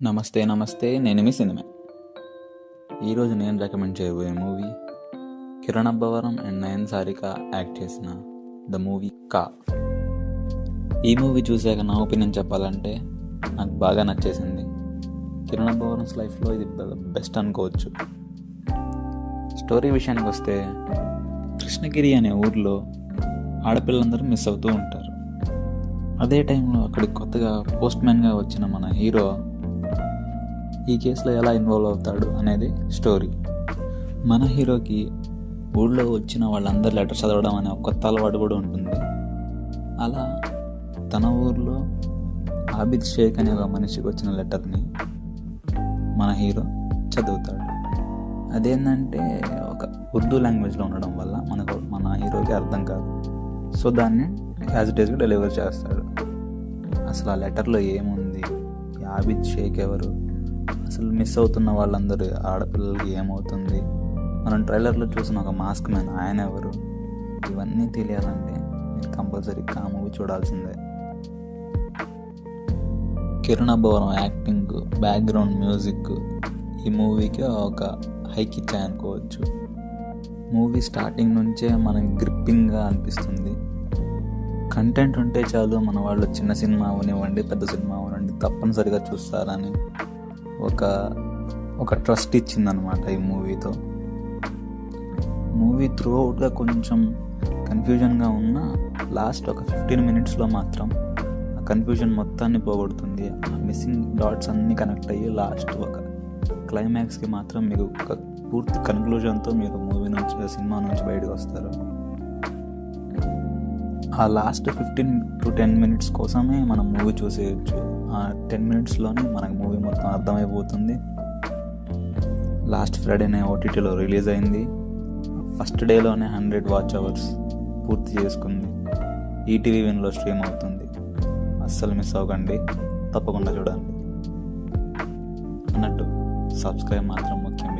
నమస్తే నేను మీ సినిమా. ఈరోజు నేను రికమెండ్ చేయబోయే movie Kiran Abbavaram and Nayan Sarika act చేసిన ద మూవీ కా. ఈ మూవీ చూసాక నా ఒపీనియన్ చెప్పాలంటే నాకు బాగా నచ్చేసింది. కిరణ్ అబ్బవరంస్ లైఫ్లో ఇది బెస్ట్ అనుకోవచ్చు. స్టోరీ విషయానికి వస్తే, కృష్ణగిరి అనే ఊర్లో ఆడపిల్లలందరూ మిస్ అవుతూ ఉంటారు. అదే టైంలో అక్కడికి కొత్తగా పోస్ట్ మ్యాన్గా వచ్చిన మన హీరో ఈ కేసులో ఎలా ఇన్వాల్వ్ అవుతాడు అనేది స్టోరీ. మన హీరోకి ఊళ్ళో వచ్చిన వాళ్ళందరి లెటర్ చదవడం అనే ఒక కొత్త అలవాటు కూడా ఉంటుంది. అలా తన ఊర్లో ఆబిద్ షేక్ అనే ఒక మనిషికి వచ్చిన లెటర్ని మన హీరో చదువుతాడు. అదేంటంటే ఒక ఉర్దూ లాంగ్వేజ్లో ఉండడం వల్ల మన హీరోకి అర్థం కాదు. సో దాన్ని యాజ్ ఇట్ ఈస్గా డెలివర్ చేస్తాడు. అసలు ఆ లెటర్లో ఏముంది, ఈ ఆబిద్ షేక్ ఎవరు, అసలు మిస్ అవుతున్న వాళ్ళందరూ ఆడపిల్లలకి ఏమవుతుంది, మనం ట్రైలర్లో చూసిన ఒక మాస్క్ మ్యాన్ ఆయన ఎవరు, ఇవన్నీ తెలియాలంటే మీరు కంపల్సరీగా ఆ మూవీ చూడాల్సిందే. Kiran Abbavaram acting, background music ఈ మూవీకి ఒక హైక్ ఇచ్చాయనుకోవచ్చు. మూవీ స్టార్టింగ్ నుంచే మనకి గ్రిప్పింగ్గా అనిపిస్తుంది. కంటెంట్ ఉంటే చాలు, మన వాళ్ళు చిన్న సినిమా అవనివ్వండి పెద్ద సినిమా అవనివ్వండి తప్పనిసరిగా చూస్తారని ఒక ట్రస్ట్ ఇచ్చిందనమాట ఈ మూవీతో. మూవీ త్రూ అవుట్గా కొంచెం కన్ఫ్యూజన్గా ఉన్న లాస్ట్ ఒక 15 minutesలో మాత్రం ఆ కన్ఫ్యూజన్ మొత్తాన్ని పోగొడుతుంది. ఆ మిస్సింగ్ డాట్స్ అన్నీ కనెక్ట్ అయ్యి లాస్ట్ ఒక క్లైమాక్స్కి మాత్రం మీకు ఒక పూర్తి కన్క్లూజన్తో మీరు మూవీ నుంచి సినిమా నుంచి బయటకు వస్తారు. ఆ లాస్ట్ 15 to 10 minutes కోసమే మనం మూవీ చూసేయచ్చు. ఆ 10 minutesలోనే మనకు మూవీ మొత్తం అర్థమైపోతుంది. లాస్ట్ ఫ్రైడేనే ఓటీటీలో రిలీజ్ అయింది. ఫస్ట్ డేలోనే 100 watch hours పూర్తి చేసుకుంది. ఈటీవీ విన్లో స్ట్రీమ్ అవుతుంది. అస్సలు మిస్ అవ్వకండి, తప్పకుండా చూడండి. అన్నట్టు సబ్స్క్రైబ్ మాత్రం ముఖ్యం.